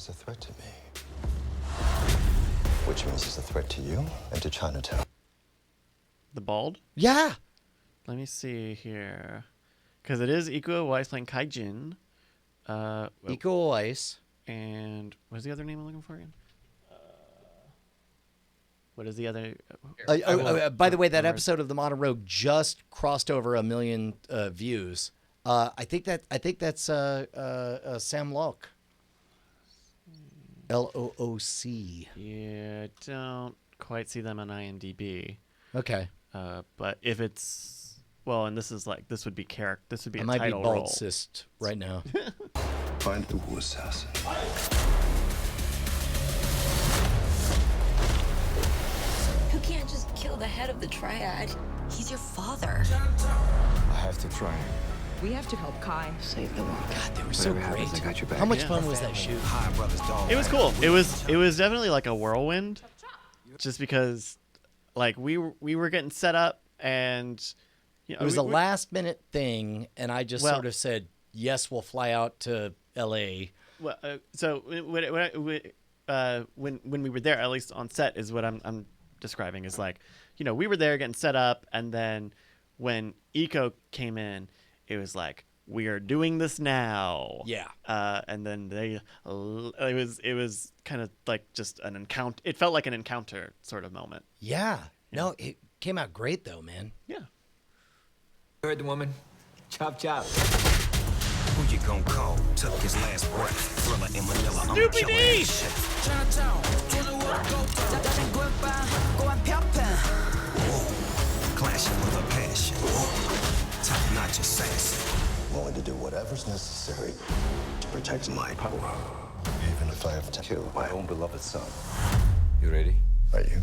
H: a threat to me, which means it's a threat to you and to Chinatown.
C: The bald.
A: Yeah.
C: Let me see here, because it is Iko Uwais playing Kai Jin.
A: Equal Ice.
C: And what's the other name I'm looking for again? What is the other?
A: By the way, that episode of The Modern Rogue just crossed over 1 million views. I think that's Sam Locke. Looc.
C: Yeah, I don't quite see them on IMDb.
A: Okay.
C: But if it's and this would be character. This would be
A: I
C: a
A: might be
C: title role.
A: bald-cyst right now.
H: Find the Wu assassin.
I: You can't just kill the head of the triad. He's your father.
H: I have to try.
J: We have to help Kai.
I: Save the world.
A: God, they were so
H: Whatever
A: great.
H: happens, I got your back.
A: How much
C: Yeah.
A: fun was that shoot?
H: Hi, brothers, dog.
C: It was cool. It was definitely like a whirlwind, just because like we were getting set up and
A: It was a last-minute thing, and I just sort of said, "Yes, we'll fly out to L.A."
C: Well, so when we were there, at least on set, is what I'm describing is like, we were there getting set up, and then when Iko came in, it was like, we are doing this now.
A: Yeah.
C: And then it was kind of like just an encounter. It felt like an encounter sort of moment.
A: Yeah. No, it came out great though, man.
C: Yeah.
G: Heard the woman? Chop chop.
K: Who you gon' call? Took his last breath. Thriller in Manila.
C: Snoopy D!
K: Clashing with a passion. Top-notch assassin.
H: Willing to do whatever's necessary to protect my power, even if I have to kill my own beloved son.
G: You ready?
H: Are you?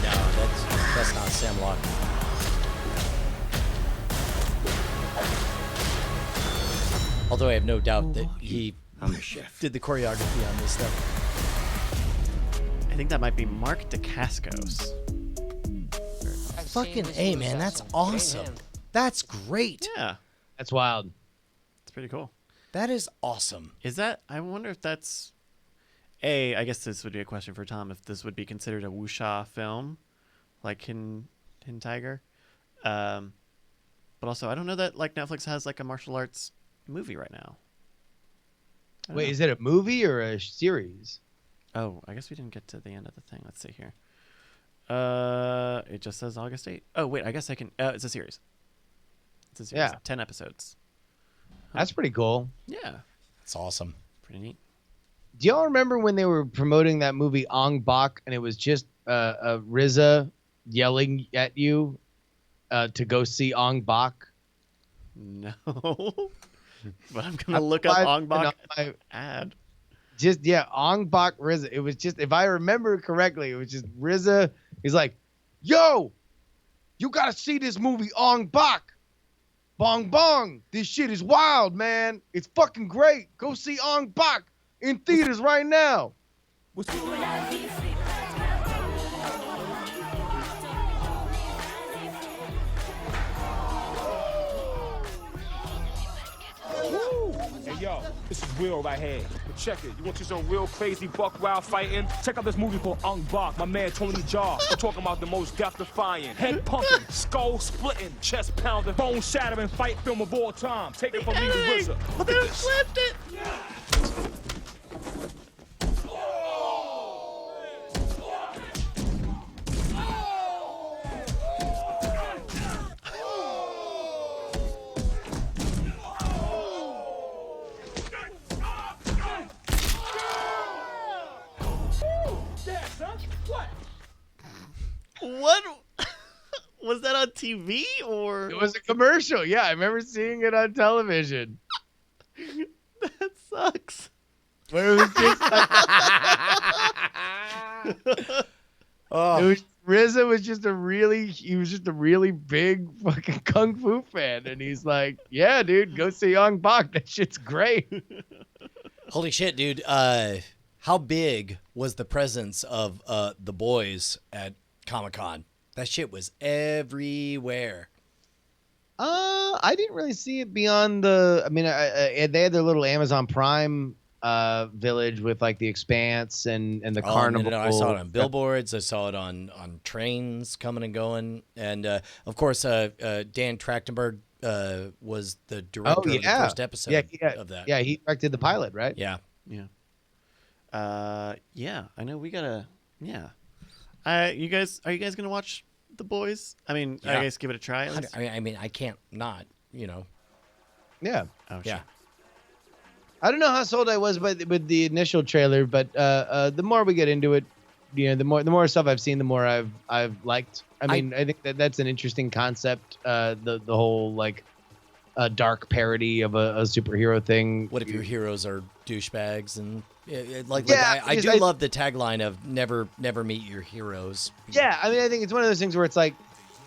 A: No, that's not Sam Locke. Although I have no doubt that he did the choreography on this stuff.
C: I think that might be Mark Dacascos.
A: Fucking A, man, that's awesome. That's great.
C: Yeah,
D: That's wild.
C: it's pretty cool.
A: That is awesome.
C: Is that? I wonder if that's. I guess this would be a question for Tom. If this would be considered a wuxia film, like Hidden Tiger, but also I don't know that like Netflix has like a martial arts movie right now. I don't
D: Wait,
C: know.
D: is it a movie or a series?
C: Oh, I guess we didn't get to the end of the thing. Let's see here. It just says August 8th. Oh wait, I guess I can. It's a series. It's a series.
D: Yeah.
C: 10 episodes.
D: That's pretty cool.
C: Yeah,
A: That's awesome.
C: pretty neat.
D: Do y'all remember when they were promoting that movie Ong Bak and it was just RZA yelling at you to go see Ong Bak?
C: No, but I'm gonna look up Ong Bak ad.
D: Just Ong Bak RZA. It was just, if I remember correctly, it was just RZA. He's like, "Yo, you gotta see this movie Ong Bak. Bong bong. This shit is wild, man. It's fucking great. Go see Ong Bak in theaters right now."
L: Hey yo, this is Will right here. But check it. You want you some real crazy buck wild fighting? Check out this movie called Ong Bak. My man Tony Jaa. We're talking about the most death-defying, head-pumping, skull-splitting, chest-pounding, bone-shattering fight film of all time. Take it from me, the Wizard. Look at this.
C: Flipped it. What was that on TV or?
D: It was a commercial. Yeah, I remember seeing it on television.
C: That sucks.
D: Where it was just like, it was, RZA was just a really big fucking kung fu fan, and he's like, "Yeah, dude, go see Ong Bak. That shit's great."
A: Holy shit, dude! How big was the presence of the boys at Comic-Con? That shit was everywhere.
D: I didn't really see it beyond the. I mean, they had their little Amazon Prime village with like the Expanse and the carnival.
A: No, I saw it on billboards. I saw it on trains coming and going, and of course, Dan Trachtenberg was the director of the first episode of that.
D: Yeah, he directed the pilot, right?
A: Yeah.
C: Yeah, I know we gotta. Yeah, you guys, are you guys gonna watch The Boys? I mean,
A: Yeah.
C: I guess give it a try. At least?
A: I mean, I can't not.
D: Yeah.
C: Oh,
A: Yeah.
C: sure.
D: I don't know how sold I was with the initial trailer, but the more we get into it, the more stuff I've seen, the more I've liked. I mean, I think that's an interesting concept. The whole like dark parody of a superhero thing.
A: What if your heroes are douchebags and I
D: because
A: do love the tagline of never meet your heroes.
D: Yeah, I mean, I think it's one of those things where it's like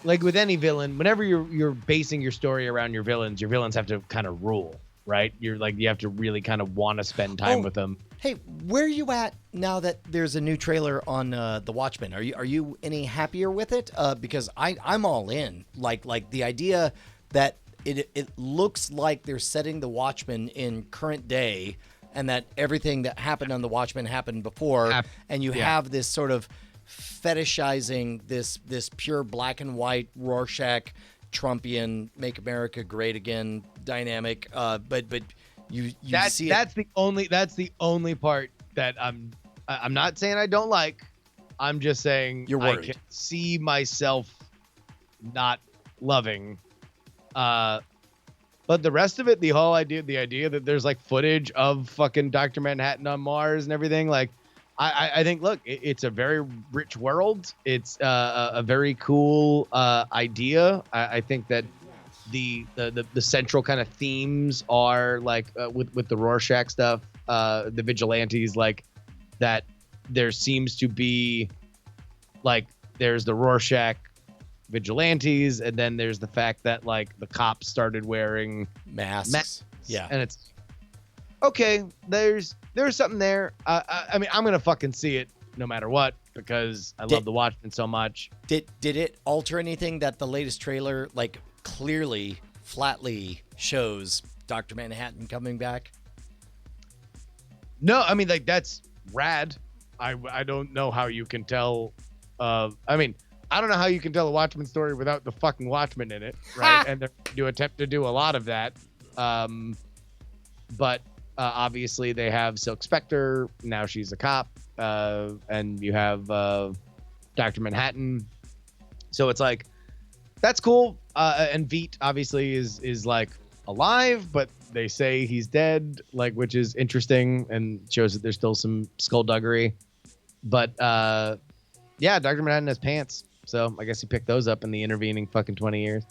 D: with any villain, whenever you're basing your story around your villains have to kind of rule, right? You have to really kind of want to spend time with them.
A: Hey, where are you at now that there's a new trailer on The Watchmen? Are you any happier with it? Because I'm all in. Like the idea that it looks like they're setting The Watchmen in current day, and that everything that happened on The Watchmen happened before, and you have this sort of fetishizing this pure black and white Rorschach Trumpian Make America Great Again dynamic. But you see
D: that's the only part that I'm not saying I don't like. I'm just saying
A: you're worried.
D: I can see myself not loving. But the rest of it, the idea that there's like footage of fucking Dr. Manhattan on Mars and everything, like I think, look, it's a very rich world. It's a very cool idea. I think that the central kind of themes are like with the Rorschach stuff, the vigilantes, like that there seems to be like there's the Rorschach vigilantes, and then there's the fact that like the cops started wearing masks.
A: Yeah,
D: and it's okay. There's something there. I mean, I'm gonna fucking see it no matter what because I love The Watchmen so much.
A: Did it alter anything that the latest trailer like clearly, flatly shows Dr. Manhattan coming back?
D: No, I mean, like, that's rad. I don't know how you can tell. I mean, I don't know how you can tell a Watchmen story without the fucking Watchmen in it, right? And they do attempt to do a lot of that. But obviously they have Silk Spectre. Now she's a cop. And you have Dr. Manhattan. So it's like, that's cool. And Veet obviously is like alive, but they say he's dead, like, which is interesting and shows that there's still some skullduggery. But yeah, Dr. Manhattan has pants. So I guess he picked those up in the intervening fucking 20 years.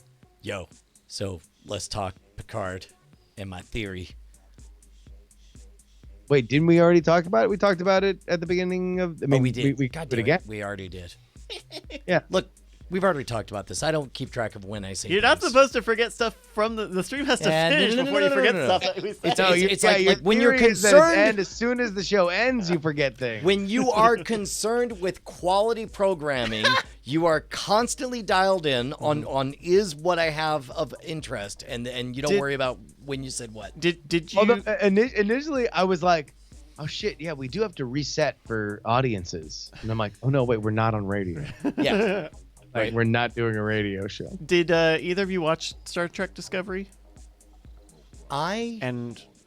A: Yo, so let's talk Picard and my theory.
D: Wait, didn't we already talk about it? We talked about it at the beginning of. I mean,
A: we did.
D: We
A: God
D: did
A: damn
D: again.
A: it, we already did.
D: Yeah.
A: Look, we've already talked about this. I don't keep track of when I say.
C: You're not supposed to forget stuff from the stream has to finish before you forget stuff that we say.
A: It's like when you're concerned,
D: and as soon as the show ends, you forget things.
A: When you are concerned with quality programming, you are constantly dialed in on is what I have of interest, and you don't worry about when you said what.
C: Did you?
D: Although, initially, I was like, oh shit, yeah, we do have to reset for audiences, and I'm like, oh no, wait, we're not on radio.
A: Yeah.
D: Like, we're not doing a radio show.
C: Did either of you watch Star Trek Discovery?
A: I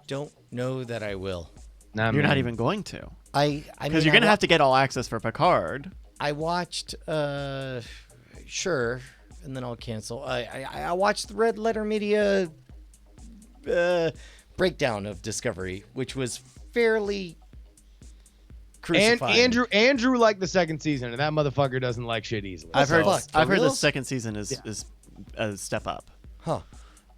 A: don't know that I will.
C: You're not even going to.
A: Because
C: you're gonna have to get all access for Picard.
A: I watched, sure, and then I'll cancel. I watched the Red Letter Media breakdown of Discovery, which was fairly crucified.
D: Andrew liked the second season, and that motherfucker doesn't like shit easily.
C: I've heard the
A: real?
C: second season is a step up.
A: Huh.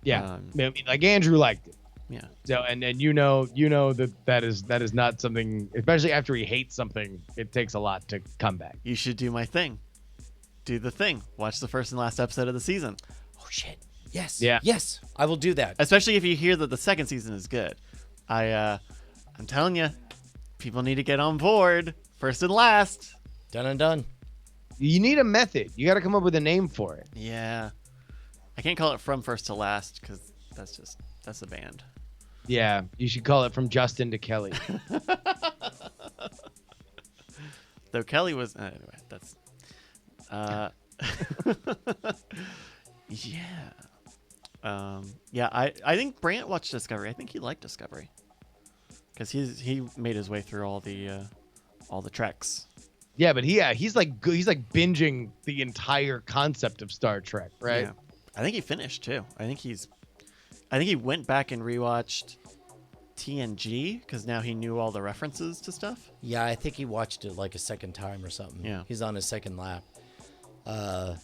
D: Yeah, I mean, like Andrew liked it.
C: Yeah.
D: So and you know that is not something, especially after he hates something, it takes a lot to come back.
C: You should do my thing. Do the thing. Watch the first and last episode of the season.
A: Oh shit. Yes.
D: Yeah.
A: Yes. I will do that.
C: Especially if you hear that the second season is good. I'm telling you, people need to get on board. First and last.
A: Done and done.
D: You need a method. You got to come up with a name for it.
C: Yeah. I can't call it From First to Last because that's a band.
D: Yeah, you should call it From Justin to Kelly.
C: Though Kelly was anyway. That's yeah. Yeah. I think Brant watched Discovery. I think he liked Discovery because he made his way through all the treks.
D: Yeah, but he's like binging the entire concept of Star Trek, right?
C: Yeah. I think he finished too. I think he went back and rewatched TNG because now he knew all the references to stuff.
A: Yeah, I think he watched it like a second time or something.
C: Yeah.
A: He's on his second lap. I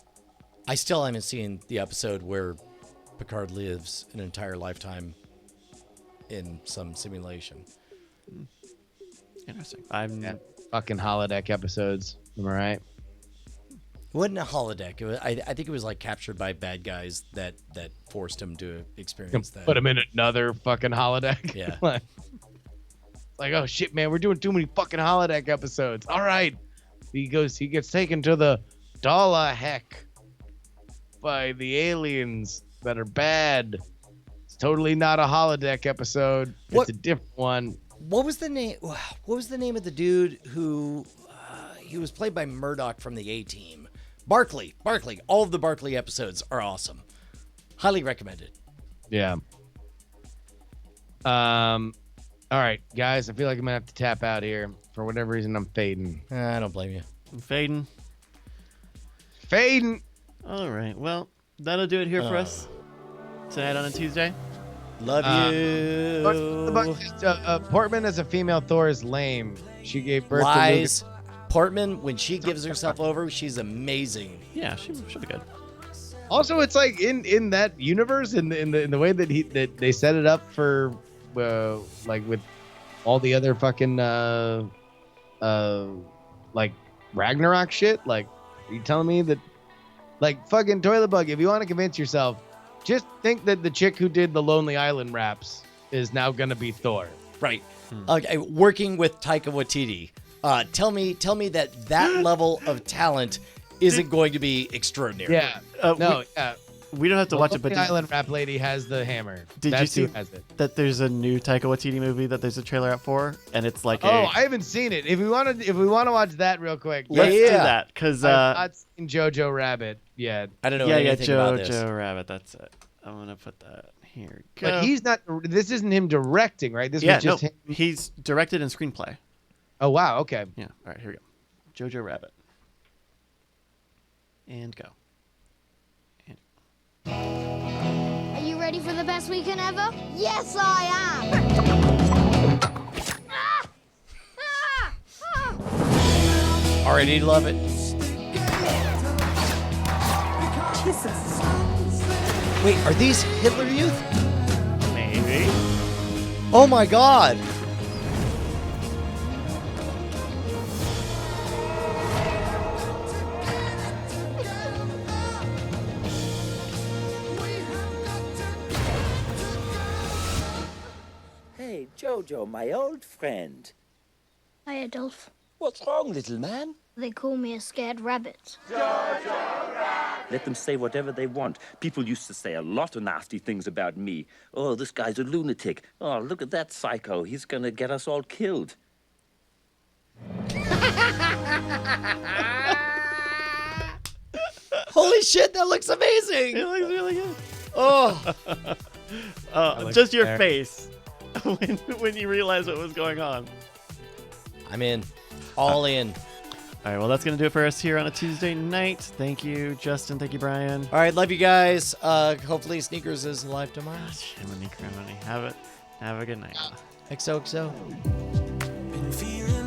A: still haven't seen the episode where Picard lives an entire lifetime in some simulation.
C: Interesting.
D: Fucking holodeck episodes. Am I right?
A: It wasn't a holodeck. It was, I think it was like captured by bad guys that forced him to experience that.
D: Put him in another fucking holodeck.
A: Yeah.
D: like, oh shit, man, we're doing too many fucking holodeck episodes. All right. He gets taken to the Dalek by the aliens that are bad. It's totally not a holodeck episode. It's a different one.
A: What was the name? What was the name of the dude who he was played by Murdoch from the A-Team? Barkley. All of the Barkley episodes are awesome. Highly recommended.
D: Yeah. All right, guys. I feel like I'm gonna have to tap out here. For whatever reason, I'm fading.
A: I don't blame you.
C: I'm fading. All right. Well, that'll do it here for us tonight on a Tuesday.
A: Love you.
D: Portman as a female Thor is lame. She gave birth
A: Lies.
D: to
A: Portman, when she gives herself over, she's amazing.
C: Yeah, she'll be good.
D: Also, it's like in that universe, in the way that they set it up for, like with all the other fucking like Ragnarok shit. Like, are you telling me that, like, fucking Toilet Bug? If you want to convince yourself, just think that the chick who did the Lonely Island raps is now gonna be Thor.
A: Right. Okay. Working with Taika Waititi. Tell me that level of talent isn't going to be extraordinary.
D: Yeah.
C: We don't have to watch it, but
D: the Island Rap Lady has the hammer.
C: Did you see
D: has it.
C: that there's a new Taika Waititi movie that there's a trailer out for, and it's like
D: I haven't seen it. If we want to watch that real quick,
C: let's do that because
D: I've not seen Jojo Rabbit yet.
A: I don't know anything about this.
C: Jojo Rabbit. That's it. I'm gonna put that here. Go.
D: But he's not. This isn't him directing, right? This was just him.
C: He's directed and screenplay.
D: Oh wow. Okay.
C: Yeah. All right. Here we go. Jojo Rabbit. And go.
M: Are you ready for the best weekend ever? Yes, I am.
A: Already love it.
M: Jesus.
A: Wait, are these Hitler Youth?
C: Maybe.
A: Oh my God.
N: Hey, Jojo, my old friend.
M: Hi, Adolf.
N: What's wrong, little man?
M: They call me a scared rabbit.
N: Let them say whatever they want. People used to say a lot of nasty things about me. Oh, this guy's a lunatic. Oh, look at that psycho. He's gonna get us all killed.
A: Holy shit, that looks amazing.
C: It looks really good.
A: Oh.
C: Just your face when you realize what was going on.
A: I'm in. All in.
C: All right, well, that's going to do it for us here on a Tuesday night. Thank you, Justin. Thank you, Brian.
A: All right, love you guys. Hopefully Sneakers is alive tomorrow.
C: Have a good night.
A: XOXO.
K: Been feeling